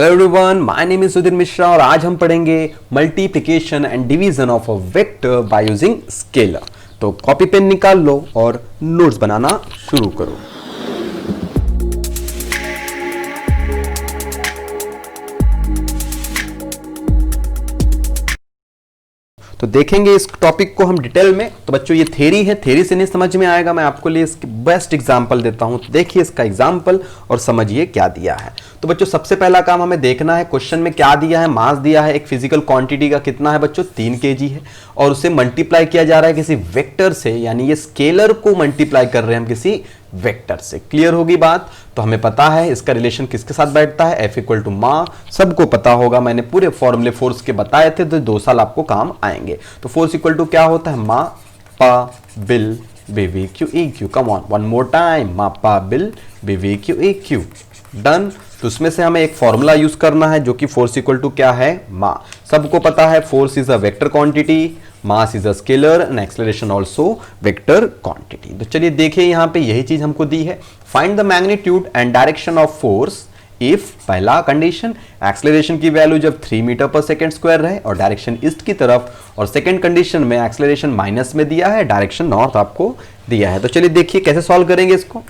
Hello everyone, my name is Sudhir Mishra और आज हम पढ़ेंगे multiplication and division of a vector by using scalar. तो कॉपी पेन निकाल लो और नोट्स बनाना शुरू करो। तो देखेंगे इस टॉपिक को हम डिटेल में। तो बच्चों ये थ्योरी है, थ्योरी से नहीं समझ में आएगा, मैं आपको लिए इसकी बेस्ट एग्जांपल देता हूं। तो देखिए इसका एग्जांपल और समझिए क्या दिया है। तो बच्चों सबसे पहला काम हमें देखना है क्वेश्चन में क्या दिया है। मास दिया है, एक फिजिकल क्वांटिटी का कितना है बच्चों 3 kg है और उसे मल्टीप्लाई किया जा रहा है किसी वेक्टर से, यानी ये स्केलर को मल्टीप्लाई कर रहे हैं हम किसी वेक्टर से। क्लियर होगी बात। तो हमें पता है इसका रिलेशन किसके साथ बैठता है, F इक्वल टू मा, सबको पता होगा, मैंने पूरे फॉर्मूले फोर्स के बताए थे, तो 2 साल आपको काम आएंगे। तो फोर्स इक्वल टू क्या होता है, मा पा bill BV Q E Q. Come on one more time, मा पा bill BV Q E Q. Done. तो उसमें से हमें एक फॉर्मूला यूज करना है जो कि फोर्स इक्वल टू क्या है, मा। सबको पता है force is a vector quantity, mass is a scalar and acceleration also vector quantity. तो चलिए देखिए यहां पे यही चीज हमको दी है। Find the magnitude and direction of force if, पहला कंडीशन, एक्सेलरेशन की वैल्यू जब 3 मीटर पर सेकेंड स्क्वायर रहे और डायरेक्शन ईस्ट की तरफ, और सेकेंड कंडीशन में एक्सेलरेशन माइनस में दिया है, डायरेक्शन नॉर्थ आपको दिया है। तो चलिए देखिए कैसे सॉल्व करेंगे इसको।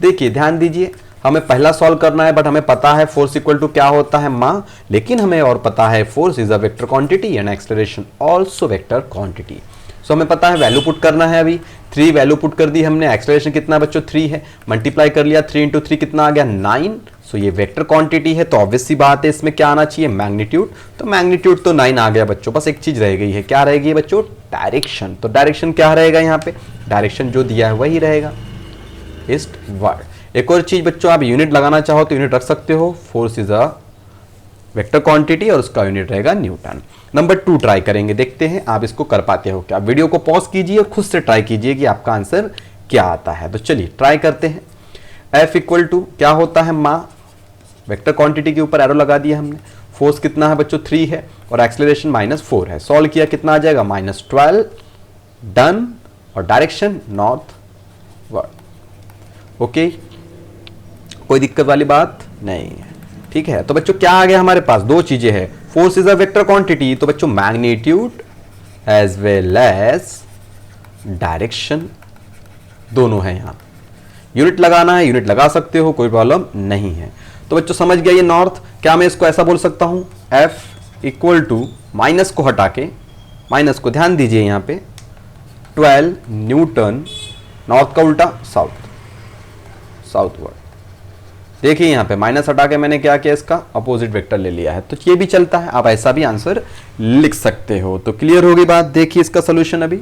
देखिए ध्यान दीजिए, हमें पहला सॉल्व करना है, बट हमें पता है फोर्स इक्वल टू क्या होता है, मा। लेकिन हमें और पता है force is a vector quantity and acceleration also vector quantity. So हमें पता है वैल्यू पुट करना है। अभी 3 वैल्यू पुट कर दी हमने। एक्सेलरेशन कितना बच्चों 3 है, मल्टीप्लाई कर लिया, 3 × 3 कितना आ गया 9। सो ये वेक्टर क्वांटिटी है, तो ऑब्वियस सी बात है इसमें क्या आना चाहिए, मैग्नीट्यूड। तो मैग्नीट्यूड तो 9 आ गया बच्चों, बस एक चीज रह गई है, क्या रह गई बच्चों, डायरेक्शन। तो डायरेक्शन क्या रहेगा यहाँ पे, डायरेक्शन जो दिया है वही रहेगा, ईस्ट वर्ड। एक और चीज बच्चों, आप यूनिट लगाना चाहो तो यूनिट रख सकते हो, force is a vector quantity और उसका यूनिट रहेगा न्यूटन। नंबर 2 ट्राई करेंगे, देखते हैं आप इसको कर पाते हो क्या। वीडियो को पॉज कीजिए और खुद से ट्राई कीजिए कि आपका आंसर क्या आता है। तो चलिए ट्राई करते हैं। F इक्वल टू क्या होता है, मा, वेक्टर क्वांटिटी के ऊपर एरो लगा दिया हमने। फोर्स कितना है बच्चों 3 है और एक्सेलरेशन -4 है। सॉल्व किया कितना आ जाएगा, -12। डन। और डायरेक्शन नॉर्थ वर्ड। ओके, कोई दिक्कत वाली बात नहीं है, ठीक है। तो बच्चों क्या आ गया हमारे पास, 2 चीजें हैं। Force is a vector quantity, तो बच्चों magnitude as well as direction दोनों है। यहां यूनिट लगाना है, यूनिट लगा सकते हो, कोई प्रॉब्लम नहीं है। तो बच्चों समझ गया ये नॉर्थ। क्या मैं इसको ऐसा बोल सकता हूं, F इक्वल टू, माइनस को हटा के, माइनस को ध्यान दीजिए यहां पे, 12 न्यूटन, नॉर्थ का उल्टा साउथ, साउथवर्ड। देखिए यहां पे माइनस हटा के मैंने क्या किया, इसका अपोजिट वेक्टर ले लिया है, तो ये भी चलता है, आप ऐसा भी आंसर लिख सकते हो। तो क्लियर होगी बात। देखिए इसका सोल्यूशन, अभी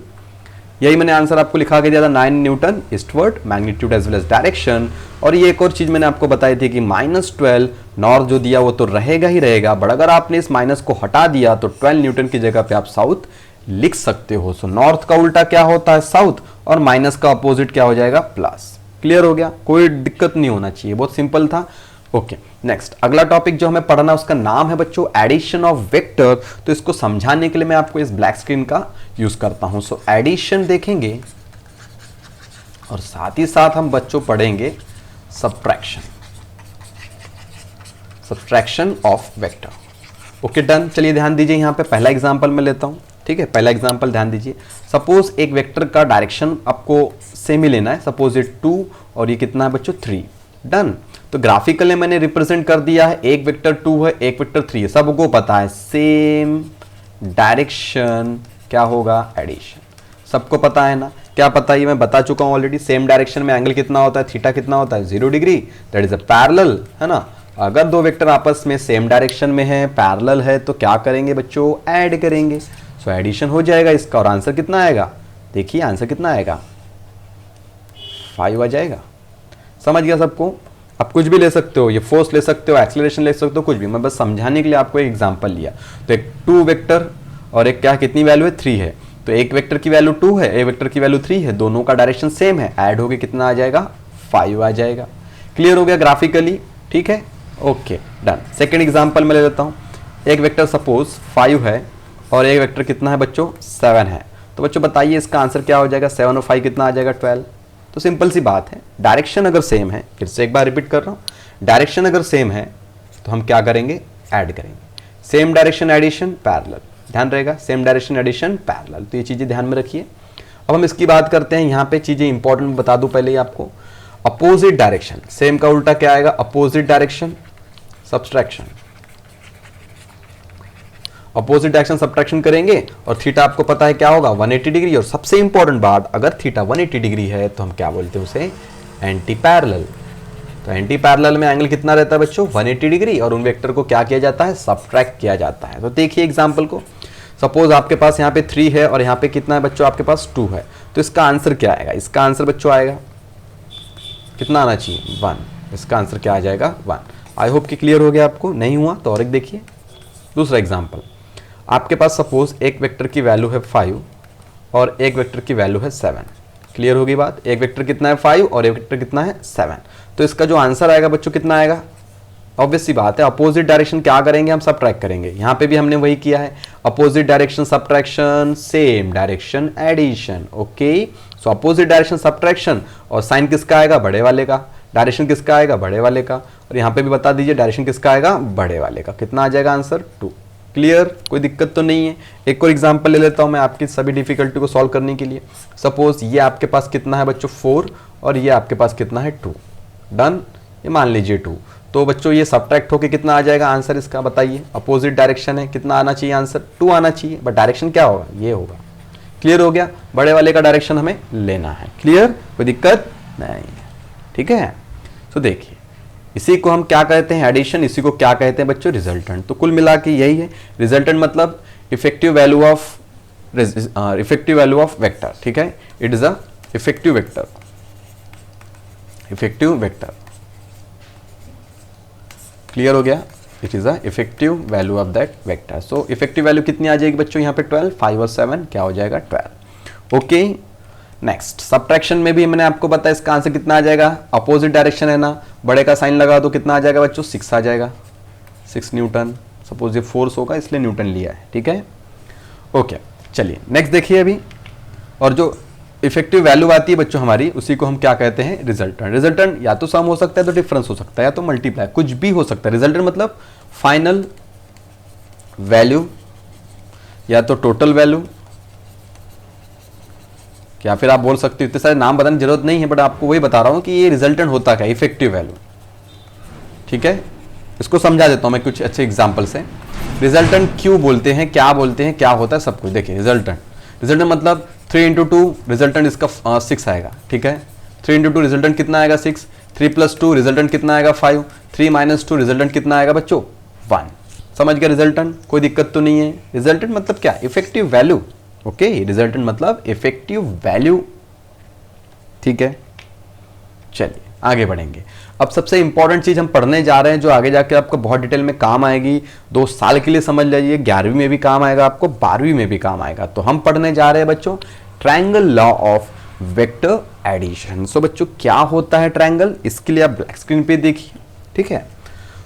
यही मैंने आंसर आपको लिखा के दिया था, 9 newton eastward, magnitude as well as direction. और ये एक और चीज मैंने आपको बताई थी कि -12 नॉर्थ जो दिया वो तो रहेगा ही रहेगा, बट अगर आपने इस माइनस को हटा दिया तो 12 न्यूटन की जगह पे आप साउथ लिख सकते हो। सो नॉर्थ का उल्टा क्या होता है, साउथ, और माइनस का अपोजिट क्या हो जाएगा, प्लस। क्लियर हो गया, कोई दिक्कत नहीं होना चाहिए, बहुत सिंपल था। ओके, नेक्स्ट अगला टॉपिक जो हमें पढ़ना है उसका नाम है बच्चों एडिशन ऑफ वेक्टर। तो इसको समझाने के लिए मैं आपको इस ब्लैक स्क्रीन का यूज करता हूं। सो एडिशन देखेंगे और साथ ही साथ हम बच्चों पढ़ेंगे subtraction, subtraction of vector. Okay done. चलिए ध्यान दीजिए, यहां पे पहला एग्जांपल मैं लेता हूं, ठीक है। पहला एग्जांपल ध्यान दीजिए, सपोज एक वेक्टर का डायरेक्शन आपको सेम ही लेना है, सपोज ये 2 और ये कितना है बच्चों 3। डन। तो ग्राफिकली मैंने रिप्रेजेंट कर दिया है, एक वेक्टर 2 है, एक वेक्टर 3 है, सबको पता है सेम डायरेक्शन क्या होगा, एडिशन। सबको पता है ना, क्या पता है, मैं बता चुका हूं ऑलरेडी। सेम डायरेक्शन में एंगल कितना होता है, थीटा कितना होता है, 0 degree, that is a parallel, है ना। अगर 2 वेक्टर आपस में सेम डायरेक्शन में है, पैरेलल है, तो क्या करेंगे बच्चों, ऐड करेंगे। सो एडिशन हो जाएगा इसका, और आंसर कितना आएगा, देखिए आंसर कितना आएगा, 5 आ जाएगा। समझ गया सबको। आप कुछ भी ले सकते हो, ये फोर्स ले सकते हो, एक्सेलरेशन ले सकते हो, कुछ भी, मैं बस समझाने के लिए आपको एक एग्जांपल लिया। तो एक 2 वेक्टर और एक क्या, कितनी वैल्यू है, 3 है। तो एक वेक्टर की वैल्यू 2 है, एक वेक्टर की वैल्यू 3 है, दोनों का डायरेक्शन सेम है, ऐड होके कितना आ जाएगा, 5 आ जाएगा। क्लियर हो गया ग्राफिकली, ठीक है। Okay done. सेकेंड एग्जाम्पल मैं ले लेता हूँ। एक वेक्टर सपोज 5 है और एक वेक्टर कितना है बच्चों, 7 है। तो बच्चों बताइए इसका आंसर क्या हो जाएगा, 7 और 5 कितना आ जाएगा, 12। तो सिंपल सी बात है, डायरेक्शन अगर सेम है, फिर से एक बार रिपीट कर रहा हूं, डायरेक्शन अगर सेम है तो हम क्या करेंगे, ऐड करेंगे। सेम डायरेक्शन एडिशन पैरेलल, ध्यान रहेगा, सेम डायरेक्शन एडिशन पैरेलल, तो ये चीजें ध्यान में रखिए। अब हम इसकी बात करते हैं, यहाँ पे चीजें इंपॉर्टेंट बता दूं पहले ही आपको। अपोजिट डायरेक्शन, सेम का उल्टा क्या आएगा, opposite direction subtraction. Opposite direction subtraction करेंगे और थीटा आपको पता है क्या होगा, 180 डिग्री। और सबसे इंपॉर्टेंट बात, अगर थीटा 180 डिग्री है तो हम क्या बोलते हैं उसे, एंटी पैरेलल। तो एंटी पैरेलल में एंगल कितना रहता है बच्चों, 180 डिग्री, और उन वेक्टर को क्या किया जाता है, सब्ट्रैक्ट किया जाता है। तो देखिए एग्जांपल को, सपोज आपके पास यहाँ पे 3 है और यहाँ पे कितना है बच्चों, आपके पास 2 है। तो इसका आंसर क्या आएगा, इसका आंसर बच्चों आएगा कितना आना चाहिए, 1। इसका आंसर क्या आ जाएगा, 1। आई होप कि क्लियर हो गया आपको, नहीं हुआ तो और एक देखिए। दूसरा एग्जाम्पल, आपके पास सपोज एक वेक्टर की वैल्यू है 5 और एक वेक्टर की वैल्यू है 7। क्लियर होगी बात, एक वेक्टर कितना है 5 और एक वेक्टर कितना है 7। तो इसका जो आंसर आएगा बच्चों कितना आएगा, ऑब्वियस सी बात है, अपोजिट डायरेक्शन क्या करेंगे हम, सबट्रैक्ट करेंगे। यहाँ पे भी हमने वही किया है, opposite direction subtraction, same direction addition. Okay, so opposite direction subtraction, और साइन किसका आएगा, बड़े वाले का, डायरेक्शन किसका आएगा, बड़े वाले का, और यहाँ पे भी बता दीजिए डायरेक्शन किसका आएगा, बड़े वाले का। कितना आ जाएगा आंसर, 2। क्लियर, कोई दिक्कत तो नहीं है। एक और एग्जांपल ले लेता हूं मैं आपकी सभी डिफिकल्टी को सॉल्व करने के लिए। सपोज ये आपके पास कितना है बच्चों 4 और ये आपके पास कितना है 2। डन, ये मान लीजिए 2। तो बच्चों ये सब्ट्रैक्ट होके कितना आ जाएगा आंसर इसका, बताइए। अपोजिट डायरेक्शन है, कितना आना चाहिए आंसर, 2 आना चाहिए, बट डायरेक्शन क्या होगा, ये होगा। क्लियर हो गया, बड़े वाले का डायरेक्शन हमें लेना है। क्लियर, कोई दिक्कत नहीं, ठीक है। तो देखिए इसी को हम क्या कहते हैं, एडिशन, इसी को क्या कहते हैं बच्चों, रिजल्टेंट। तो कुल मिला के यही है, रिजल्टेंट मतलब इफेक्टिव वैल्यू ऑफ वेक्टर, ठीक है। It is a effective vector, effective vector. Clear हो गया, it is a effective value of that vector. So effective value कितनी आ जाएगी बच्चों, यहाँ पे 12, 5 और 7 क्या हो जाएगा, 12। ओके, नेक्स्ट सब्ट्रैक्शन में भी मैंने आपको बताया इसका आंसर कितना आ जाएगा, अपोजिट डायरेक्शन है ना, बड़े का साइन लगा दो, कितना आ जाएगा बच्चों, 6 आ जाएगा, 6 न्यूटन। सपोज ये फोर्स होगा इसलिए न्यूटन लिया है, ठीक है। ओके, चलिए नेक्स्ट देखिए अभी। और जो इफेक्टिव वैल्यू आती है बच्चों हमारी, उसी को हम क्या कहते हैं, रिजल्टेंट। रिजल्टेंट या तो सम हो सकता है तो डिफरेंस हो सकता है, या तो मल्टीप्लाई, कुछ भी हो सकता है। रिजल्टेंट मतलब फाइनल वैल्यू या तो टोटल वैल्यू, या फिर आप बोल सकते हो, इतने सारे नाम बताने की जरूरत नहीं है, बट आपको वही बता रहा हूं कि ये रिजल्टेंट होता क्या, इफेक्टिव वैल्यू, ठीक है। इसको समझा देता हूं मैं कुछ अच्छे एग्जांपल से। रिजल्टेंट क्यों बोलते हैं, क्या बोलते हैं, क्या होता है, सब कुछ देखिए। रिजल्टेंट मतलब 3 × 2 रिजल्टेंट इसका 6 आएगा, ठीक है। 3 × 2 रिजल्टेंट कितना आएगा, 6। 3 + 2 रिजल्टेंट कितना आएगा, 5। 3 - 2 रिजल्टेंट कितना आएगा बच्चों, 1। समझ गया रिजल्टेंट, कोई दिक्कत तो नहीं है। रिजल्टेंट मतलब क्या, इफेक्टिव वैल्यू। ओके, रिजल्टेंट मतलब इफेक्टिव वैल्यू, ठीक है। चलिए आगे बढ़ेंगे। अब सबसे इंपॉर्टेंट चीज हम पढ़ने जा रहे हैं, जो आगे जाके आपको बहुत डिटेल में काम आएगी, 2 साल के लिए समझ लीजिए, 11वीं में भी काम आएगा आपको, 12वीं में भी काम आएगा। तो हम पढ़ने जा रहे हैं बच्चों triangle law of vector addition. So बच्चों क्या होता है ट्रायंगल, इसके लिए आप ब्लैक स्क्रीन पे देखिए, ठीक है।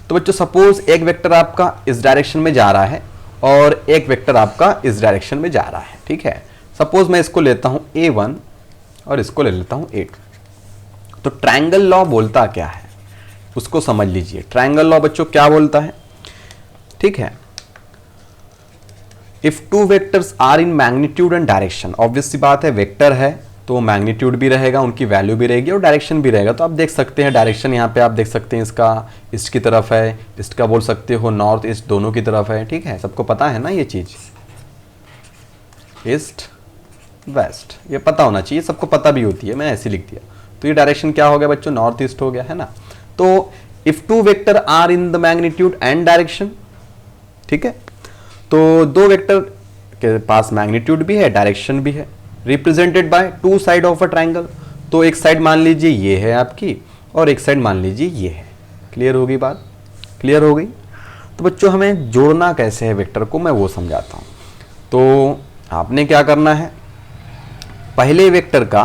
तो बच्चों सपोज एक वेक्टर आपका इस डायरेक्शन में जा रहा है और एक वेक्टर आपका इस डायरेक्शन में जा रहा है, ठीक है। सपोज मैं इसको लेता हूं A1 और इसको ले लेता हूं A2। तो ट्रायंगल लॉ बोलता क्या है उसको समझ लीजिए। ट्रायंगल लॉ बच्चों क्या बोलता है, ठीक है। If 2 vectors are in magnitude and direction, obvious सी बात है, वेक्टर है तो मैग्नीट्यूड भी रहेगा, उनकी वैल्यू भी रहेगी और डायरेक्शन भी रहेगा। तो आप देख सकते हैं डायरेक्शन यहाँ पे आप देख सकते हैं, इसका ईस्ट की तरफ है, इसका बोल सकते हो नॉर्थ ईस्ट, दोनों की तरफ है, ठीक है। सबको पता है ना ये चीज, ईस्ट वेस्ट, ये पता होना चाहिए, सबको पता भी होती है, मैं ऐसे लिख दिया। तो ये डायरेक्शन क्या हो गया बच्चों, नॉर्थ ईस्ट हो गया, है ना। तो if 2 vector are in the magnitude and direction, ठीक है, तो 2 वेक्टर के पास मैग्नीट्यूड भी है, डायरेक्शन भी है, represented by 2 side of a triangle. तो एक साइड मान लीजिए ये है आपकी और एक साइड मान लीजिए ये है। क्लियर होगी बात, क्लियर हो गई। तो बच्चों हमें जोड़ना कैसे है वेक्टर को, मैं वो समझाता हूं। तो आपने क्या करना है, पहले वेक्टर का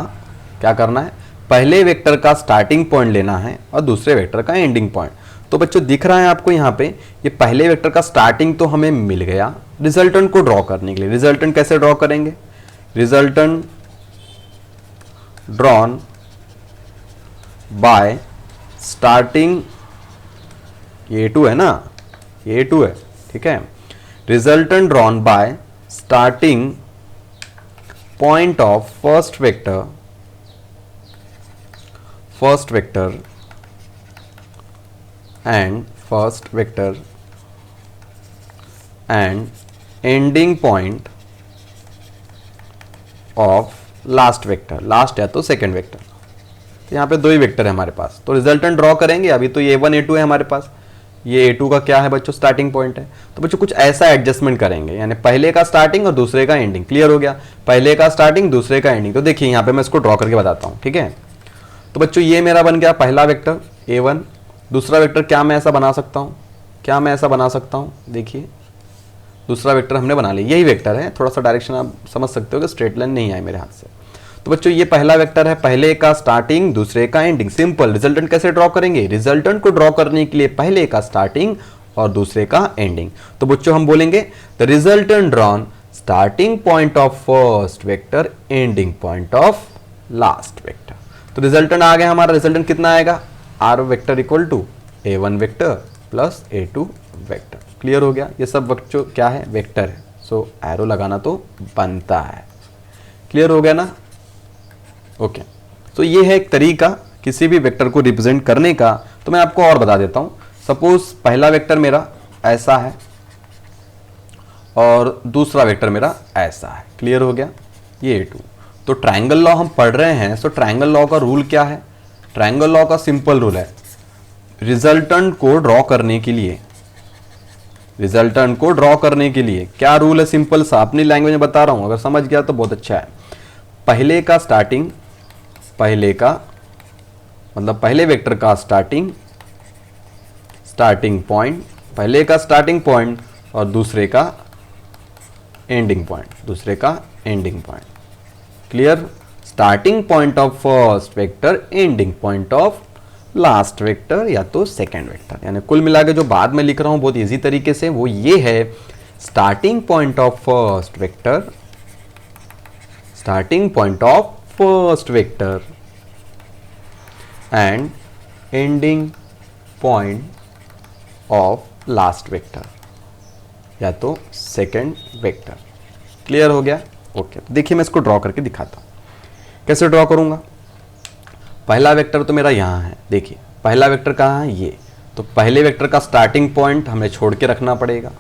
क्या करना है, पहले वेक्टर का स्टार्टिंग पॉइंट लेना है और दूसरे वेक्टर का एंडिंग पॉइंट। तो बच्चों दिख रहा है आपको यहाँ पे, ये पहले वेक्टर का स्टार्टिंग तो हमें मिल गया। रिजल्टेंट को ड्रॉ करने के लिए, रिजल्टेंट कैसे ड्रॉ करेंगे, रिजल्टेंट ड्रॉन बाय स्टार्टिंग, ये A2 है ना, ये A2 है, ठीक है। Resultant drawn by starting point of first vector and ending point of last vector, last है तो सेकेंड वेक्टर। तो यहाँ पे दो ही वेक्टर है हमारे पास, तो रिजल्टेंट ड्रॉ करेंगे। अभी तो ये A1 A2 है हमारे पास, ये A2 का क्या है बच्चों, स्टार्टिंग पॉइंट है। तो बच्चों कुछ ऐसा एडजस्टमेंट करेंगे, यानी पहले का स्टार्टिंग और दूसरे का एंडिंग। क्लियर हो गया, पहले का स्टार्टिंग दूसरे का एंडिंग। तो देखिए यहाँ पे मैं इसको ड्रॉ करके बताता हूँ, ठीक है। तो बच्चों ये मेरा बन गया पहला वेक्टर A1। दूसरा वेक्टर क्या मैं ऐसा बना सकता हूँ, देखिए दूसरा वेक्टर हमने बना लिया, यही वेक्टर है। थोड़ा सा डायरेक्शन आप समझ सकते हो कि स्ट्रेट लाइन नहीं आए मेरे हाथ से। तो बच्चों ये पहला वेक्टर है, पहले का स्टार्टिंग दूसरे का एंडिंग। सिंपल। रिजल्टेंट कैसे ड्रॉ करेंगे, रिजल्टेंट को ड्रॉ करने के लिए पहले का स्टार्टिंग और दूसरे का एंडिंग। तो बच्चों हम बोलेंगे the resultant drawn starting point of first vector, ending point of last vector. तो रिजल्टेंट आ गया हमारा। रिजल्टेंट कितना आएगा, R vector equal to A1 vector plus A2 vector. Clear हो गया, ये सब बच्चों क्या है, वेक्टर है। सो एरो लगाना तो बनता है। क्लियर हो गया ना, ओके। तो ये है एक तरीका किसी भी वेक्टर को रिप्रेजेंट करने का। तो मैं आपको और बता देता हूं। सपोज पहला वेक्टर मेरा ऐसा है और दूसरा वेक्टर मेरा ऐसा है। क्लियर हो गया, ये A2। तो ट्रायंगल लॉ हम पढ़ रहे हैं। सो ट्रायंगल लॉ का रूल क्या है, ट्रायंगल लॉ का सिंपल रूल है, रिजल्टेंट को ड्रॉ करने के लिए, क्या रूल है, सिंपल सा, अपनी लैंग्वेज में बता रहा हूं। अगर समझ गया तो बहुत अच्छा है। पहले का स्टार्टिंग, पहले वेक्टर का स्टार्टिंग पॉइंट, पहले का स्टार्टिंग पॉइंट और दूसरे का ending point, clear. Starting point of first vector, ending point of last vector या तो सेकेंड वेक्टर। यानी कुल मिला के जो बाद में लिख रहा हूं बहुत इजी तरीके से, वो ये है starting point of first vector and ending point of last vector या तो सेकेंड वेक्टर। क्लियर हो गया, ओके। देखिए मैं इसको ड्रॉ करके दिखाता हूं, कैसे ड्रॉ करूंगा। पहला वेक्टर तो मेरा यहाँ है, देखिए पहला वेक्टर कहाँ है, ये। तो पहले वेक्टर का स्टार्टिंग पॉइंट हमें छोड़ के रखना पड़ेगा,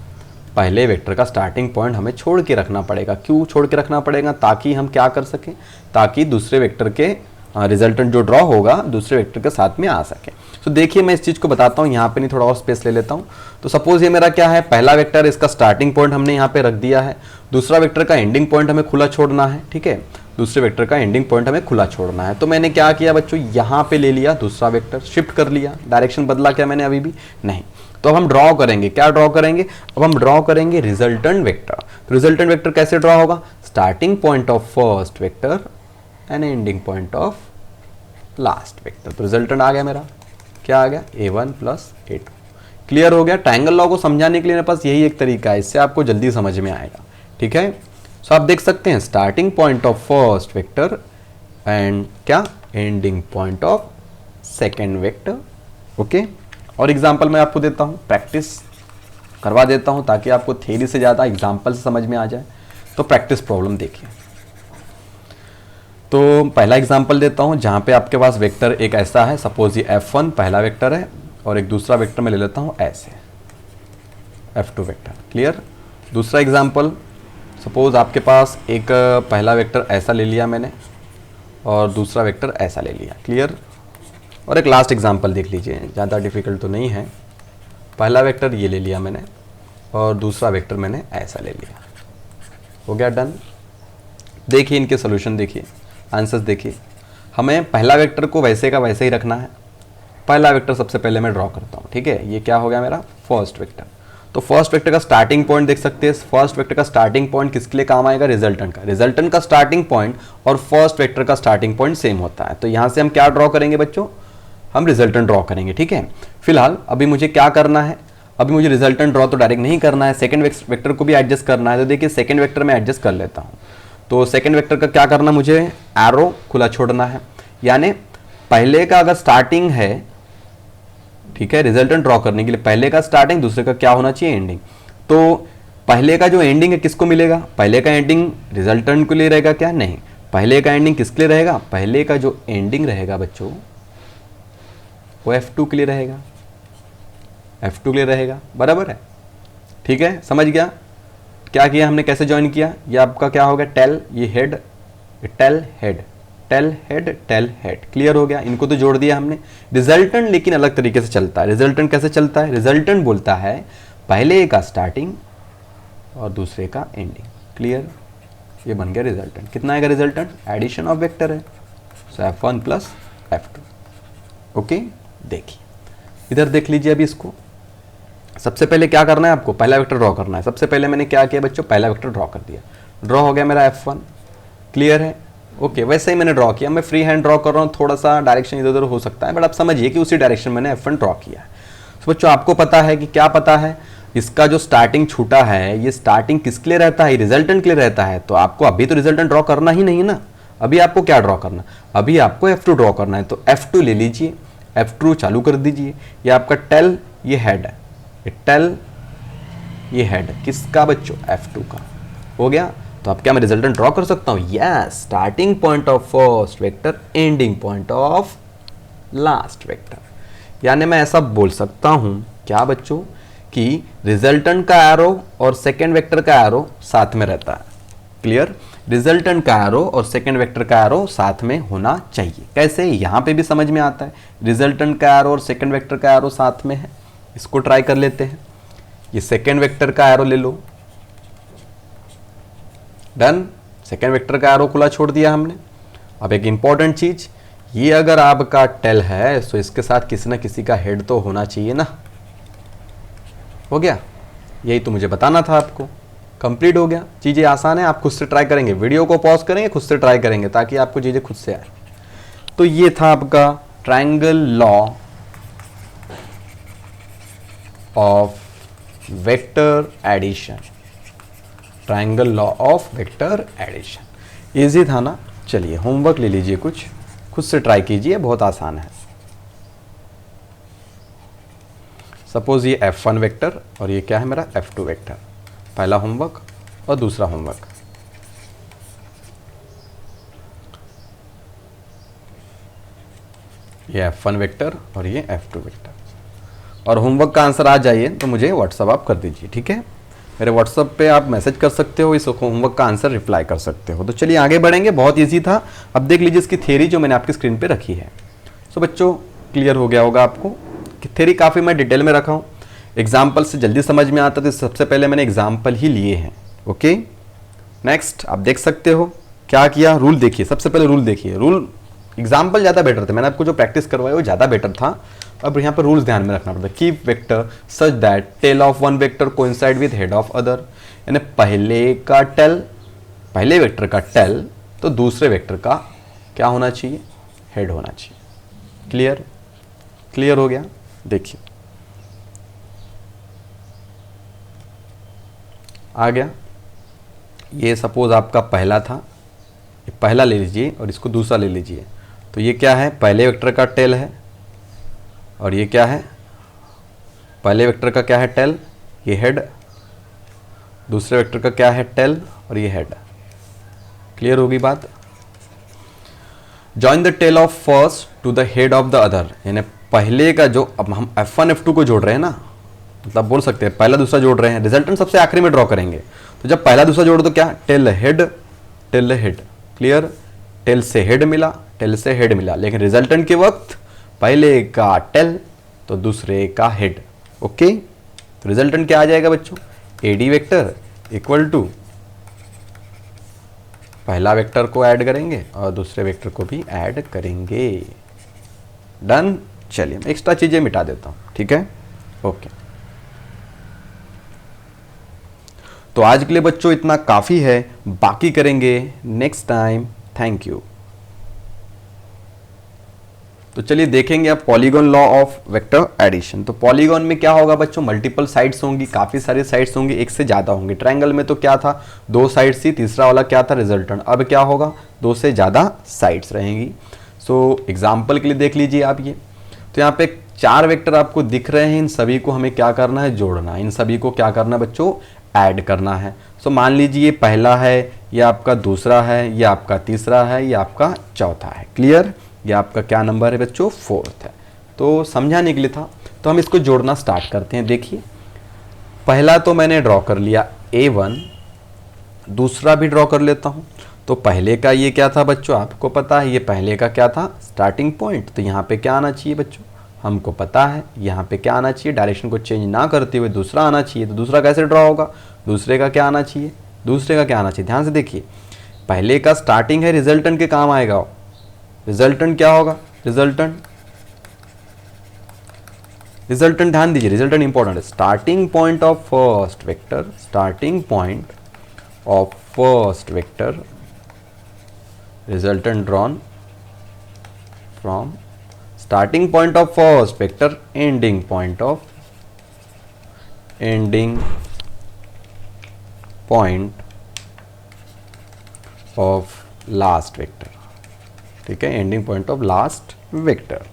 क्यों छोड़ के रखना पड़ेगा, ताकि हम क्या कर सकें, ताकि दूसरे वेक्टर के रिजल्टेंट जो ड्रॉ होगा दूसरे वेक्टर के साथ में आ सके। तो देखिए मैं इस चीज़ को बताता हूँ, यहाँ पे नहीं, थोड़ा और स्पेस ले लेता हूँ। तो सपोज ये मेरा क्या है, पहला वेक्टर, इसका स्टार्टिंग पॉइंट हमने यहाँ पे रख दिया है, दूसरा वेक्टर का एंडिंग पॉइंट हमें खुला छोड़ना है, ठीक है। दूसरे वेक्टर का एंडिंग पॉइंट हमें खुला छोड़ना है। तो मैंने क्या किया बच्चों, यहाँ पे ले लिया दूसरा वेक्टर, शिफ्ट कर लिया। डायरेक्शन बदला क्या मैंने, अभी भी नहीं। तो अब हम ड्रॉ करेंगे, क्या ड्रॉ करेंगे, अब हम ड्रॉ करेंगे रिजल्टेंट वेक्टर। तो रिजल्टेंट वेक्टर कैसे ड्रॉ होगा, starting point of first vector and ending point of last vector. तो रिजल्टेंट आ गया मेरा, क्या आ गया, A1 प्लस A2। क्लियर हो गया। ट्रायंगल लॉ को समझाने के लिए मेरे पास यही एक तरीका है, इससे आपको जल्दी समझ में आएगा, ठीक है। सो आप देख सकते हैं starting point of first vector and क्या, ending point of second vector, okay. और एग्जाम्पल मैं आपको देता हूँ, प्रैक्टिस करवा देता हूँ ताकि आपको थ्योरी से ज़्यादा एग्जाम्पल से समझ में आ जाए। तो प्रैक्टिस प्रॉब्लम देखिए। तो पहला एग्जाम्पल देता हूँ जहाँ पे आपके पास वेक्टर एक ऐसा है, सपोज ये F1 पहला वेक्टर है और एक दूसरा वेक्टर मैं ले लेता हूँ ऐसे, F2 वेक्टर। क्लियर। दूसरा एग्जाम्पल, सपोज आपके पास एक पहला वेक्टर ऐसा ले लिया मैंने और दूसरा वेक्टर ऐसा ले लिया। क्लियर। और एक लास्ट एग्जाम्पल देख लीजिए, ज़्यादा डिफिकल्ट तो नहीं है। पहला वेक्टर ये ले लिया मैंने और दूसरा वेक्टर मैंने ऐसा ले लिया। हो गया डन। देखिए इनके सोल्यूशन देखिए, आंसर्स देखिए। हमें पहला वेक्टर को वैसे का वैसे ही रखना है। पहला वेक्टर सबसे पहले मैं ड्रॉ करता हूँ, ठीक है। ये क्या हो गया मेरा, फर्स्ट वेक्टर। तो फर्स्ट वेक्टर का स्टार्टिंग पॉइंट देख सकते हैं। फर्स्ट वेक्टर का स्टार्टिंग पॉइंट किसके लिए काम आएगा, रिजल्टेंट का। रिजल्टेंट का स्टार्टिंग पॉइंट और फर्स्ट वेक्टर का स्टार्टिंग पॉइंट सेम होता है। तो यहाँ से हम क्या ड्रॉ करेंगे बच्चों, हम रिजल्टेंट ड्रॉ करेंगे, ठीक है। फिलहाल अभी मुझे क्या करना है, अभी मुझे रिजल्टेंट ड्रॉ तो डायरेक्ट नहीं करना है, सेकंड वेक्टर को भी एडजस्ट करना है। तो देखिए सेकंड वेक्टर में एडजस्ट कर लेता हूँ। तो सेकंड वेक्टर का क्या करना, मुझे एरो खुला छोड़ना है। यानी पहले का अगर स्टार्टिंग है, ठीक है। रिजल्टेंट ड्रॉ करने के लिए पहले का स्टार्टिंग, दूसरे का क्या होना चाहिए, एंडिंग। तो पहले का जो एंडिंग है किसको मिलेगा, पहले का एंडिंग रिजल्टेंट के लिए रहेगा क्या, नहीं, पहले का एंडिंग किसके लिए रहेगा, पहले का जो एंडिंग रहेगा बच्चों वो F2 के लिए रहेगा, F2 के लिए रहेगा, बराबर है, ठीक है। समझ गया क्या किया हमने, कैसे ज्वाइन किया, ये आपका क्या हो गया टेल, ये head, tail head, tail head, tail head, clear हो गया। इनको तो जोड़ दिया हमने। रिजल्टेंट लेकिन अलग तरीके से चलता है। रिजल्टेंट कैसे चलता है, रिजल्टेंट बोलता है पहले का स्टार्टिंग और दूसरे का एंडिंग, क्लियर। ये बन गया रिजल्टेंट। कितना आएगा रिजल्टेंट, एडिशन ऑफ वेक्टर है, सो F1 प्लस F2, ओके। देखिए इधर देख लीजिए अभी इसको, सबसे पहले क्या करना है आपको, पहला वेक्टर ड्रॉ करना है। सबसे पहले मैंने क्या किया बच्चों, पहला वेक्टर ड्रॉ कर दिया, ड्रॉ हो गया मेरा F1, क्लियर है, ओके। वैसे ही मैंने ड्रॉ किया, मैं फ्री हैंड ड्रॉ कर रहा हूँ, थोड़ा सा डायरेक्शन इधर उधर हो सकता है, बट आप समझिए कि उसी डायरेक्शन मैंने F1 ड्रॉ किया है। तो बच्चों आपको पता है कि क्या पता है, इसका जो स्टार्टिंग छूटा है, ये स्टार्टिंग किसके लिए रहता है, रिजल्टेंट के लिए रहता है। तो आपको अभी तो रिजल्टेंट ड्रॉ करना ही नहीं ना, अभी आपको क्या ड्रॉ करना, अभी आपको F2 ड्रॉ करना है। तो F2 ले लीजिए, F2 चालू कर दीजिए। ये आपका टेल, ये हेड है, ये टेल, ये हेड किसका बच्चों, F2 का, हो गया। तो अब क्या मैं रिजल्टेंट ड्रॉ कर सकता हूं, yes, starting point of first vector, ending point of last vector. यानी मैं ऐसा बोल सकता हूं क्या बच्चों कि रिजल्टेंट का एरो और सेकेंड वेक्टर का एरो साथ में रहता है, क्लियर। रिजल्टेंट का एरो और सेकेंड वेक्टर का एरो साथ में होना चाहिए। कैसे, यहां पे भी समझ में आता है, रिजल्टेंट का एरो और सेकेंड वेक्टर का एरो साथ में है। इसको ट्राई कर लेते हैं, ये सेकेंड वेक्टर का एरो ले लो, डन, सेकेंड वेक्टर का एरो खुला छोड़ दिया हमने। अब एक इंपॉर्टेंट चीज, ये अगर आपका टेल है तो इसके साथ किसी ना किसी का हेड तो होना चाहिए ना, हो गया। यही तो मुझे बताना था आपको, कंप्लीट हो गया। चीजें आसान है, आप खुद से ट्राई करेंगे, वीडियो को पॉज करेंगे, खुद से ट्राई करेंगे ताकि आपको चीजें खुद से आए। तो ये था आपका triangle law of vector addition, triangle law of vector addition. Easy था ना, चलिए होमवर्क ले लीजिए, कुछ खुद से ट्राई कीजिए, बहुत आसान है। सपोज ये F1 वेक्टर और ये क्या है मेरा F2 वेक्टर, पहला होमवर्क और दूसरा होमवर्क। ये F1 वेक्टर और ये F2 वेक्टर, और होमवर्क का आंसर आ जाइए तो मुझे व्हाट्सअप आप कर दीजिए, ठीक है। मेरे व्हाट्सअप पे आप मैसेज कर सकते हो, इस होमवर्क का आंसर रिप्लाई कर सकते हो। तो चलिए आगे बढ़ेंगे, बहुत इजी था। अब देख लीजिए इसकी थ्योरी जो मैंने आपकी स्क्रीन पे रखी है। सो बच्चों क्लियर हो गया होगा आपको कि थ्योरी काफ़ी मैं डिटेल में रखा हूँ, एग्जाम्पल से जल्दी समझ में आता, तो सबसे पहले मैंने एग्जाम्पल ही लिए हैं, ओके। नेक्स्ट आप देख सकते हो क्या किया, रूल देखिए, सबसे पहले रूल देखिए। रूल, एग्जाम्पल ज़्यादा बेटर थे, मैंने आपको जो प्रैक्टिस करवाया वो ज़्यादा बेटर था। अब यहाँ पर रूल्स ध्यान में रखना पड़ता है। Keep vector such that tail of one vector coincide with head of other, यानी पहले का टेल, पहले वेक्टर का टेल तो दूसरे वेक्टर का क्या होना चाहिए, हेड होना चाहिए, क्लियर। क्लियर हो गया, देखिए आ गया। ये सपोज आपका पहला था, ये पहला ले लीजिए और इसको दूसरा ले लीजिए। तो ये क्या है, पहले वेक्टर का टेल है, और ये क्या है, पहले वेक्टर का क्या है टेल, ये हेड, दूसरे वेक्टर का क्या है टेल और ये हेड, क्लियर होगी बात। Join the tail of first to the head of the other, यानी पहले का जो, अब हम F1 F2 को जोड़ रहे हैं ना, मतलब बोल सकते हैं पहला दूसरा जोड़ रहे हैं, रिजल्टेंट सबसे आखिरी में ड्रॉ करेंगे। तो जब पहला दूसरा जोड़ तो क्या, tail head, tail head, clear. Tail से हेड मिला, टेल से हेड मिला, लेकिन रिजल्टेंट के वक्त पहले का टेल तो दूसरे का हेड, ओके। तो रिजल्टेंट क्या आ जाएगा बच्चों, AD वेक्टर इक्वल टू पहला वेक्टर को ऐड करेंगे और दूसरे वेक्टर को भी ऐड करेंगे, डन। चलिए मैं एक्स्ट्रा चीजें मिटा देता हूं, ठीक है, ओके। तो आज के लिए बच्चों इतना काफी है, बाकी करेंगे नेक्स्ट टाइम। Thank you. तो चलिए देखेंगे अब polygon law of vector addition. तो पॉलीगॉन में क्या होगा बच्चों, मल्टीपल साइड्स होंगी, काफी सारी साइड्स होंगी, एक से ज्यादा होंगे। ट्रायंगल में तो क्या था, 2 साइड्स थी, तीसरा वाला क्या था रिजल्टेंट। अब क्या होगा, 2 से ज्यादा साइड्स रहेंगी। सो एग्जाम्पल के लिए देख लीजिए आप ये, तो यहाँ पे 4 वेक्टर आपको दिख रहे हैं, इन सभी को हमें क्या करना है, जोड़ना है। इन सभी को क्या करना है बच्चों, ऐड करना है। सो मान लीजिए ये पहला है, ये आपका दूसरा है, ये आपका तीसरा है, ये आपका चौथा है। क्लियर? ये आपका क्या नंबर है बच्चों, 4th है। तो समझाने के लिए था, तो हम इसको जोड़ना स्टार्ट करते हैं। देखिए पहला तो मैंने ड्रॉ कर लिया A1, दूसरा भी ड्रॉ कर लेता हूं। तो पहले का ये क्या था बच्चों, आपको पता है ये पहले का क्या था, स्टार्टिंग पॉइंट। तो यहाँ पे क्या आना चाहिए बच्चों, हमको पता है यहाँ पे क्या आना चाहिए, डायरेक्शन को चेंज ना करते हुए दूसरा आना चाहिए। तो दूसरा कैसे ड्रॉ होगा, दूसरे का क्या आना चाहिए, दूसरे का क्या आना चाहिए, ध्यान से देखिए। पहले का स्टार्टिंग है, रिजल्टेंट के काम आएगा। रिजल्टेंट क्या होगा, रिजल्टेंट ध्यान दीजिए, रिजल्टेंट इंपॉर्टेंट है। Starting point of first vector, starting point of first vector, resultant drawn from starting point of first vector, ending point of last vector। ठीक है, ending point of last vector.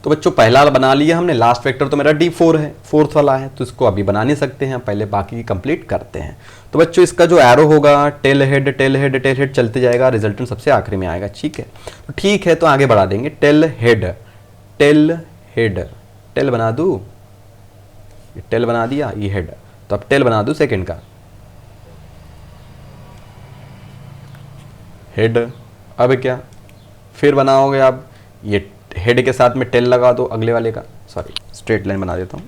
तो बच्चों पहला बना लिया हमने, लास्ट वेक्टर तो मेरा D4 है, 4th वाला है, तो इसको अभी बना नहीं सकते हैं, पहले बाकी कंप्लीट करते हैं। तो बच्चों इसका जो एरो होगा, tell head tail head tail head चलते जाएगा, रिजल्टेंट सबसे आखिरी में आएगा। ठीक है, तो ठीक है, तो आगे बढ़ा देंगे। टेल हेड टेल बना दूं, टेल बना दिया, ये हेड, तो अब टेल बना दूं सेकेंड का हेड। अब क्या फिर बनाओगे आप, ये हेड के साथ में टेल लगा दो अगले वाले का, सॉरी स्ट्रेट लाइन बना देता हूं।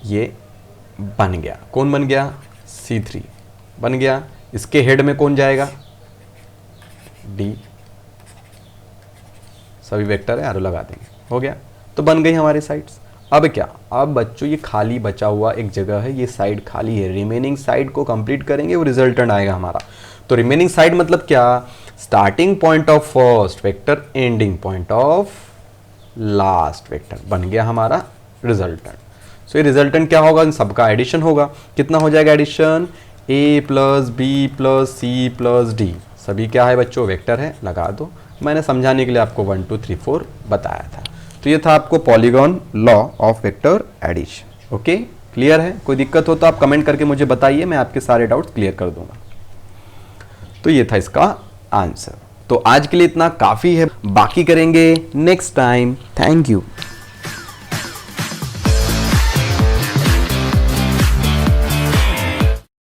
ये बन गया, कौन बन गया, C3 बन गया। इसके हेड में कौन जाएगा, D, सभी वेक्टर है, एरो लगा देंगे, हो गया। तो बन गई हमारी साइड्स। अब क्या, अब बच्चों ये खाली बचा हुआ एक जगह है, ये साइड खाली है, रिमेनिंग साइड को कंप्लीट करेंगे, वो रिजल्टेंट आएगा हमारा। तो रिमेनिंग साइड मतलब क्या, starting point of first vector, ending point of last vector, बन गया हमारा रिजल्टेंट। सो ये रिजल्टेंट क्या होगा, इन सबका एडिशन होगा। कितना हो जाएगा addition, A + B + C + D, सभी क्या है बच्चों, वेक्टर है, लगा दो। मैंने समझाने के लिए आपको 1 2 3 4 बताया था। तो ये था आपको polygon law of vector addition. Okay, clear है? कोई दिक्कत हो तो आप कमेंट करके मुझे बताइए, मैं आपके सारे डाउट्स क्लियर कर दूंगा। तो ये था इसका आंसर। तो आज के लिए इतना काफी है, बाकी करेंगे नेक्स्ट टाइम। Thank you.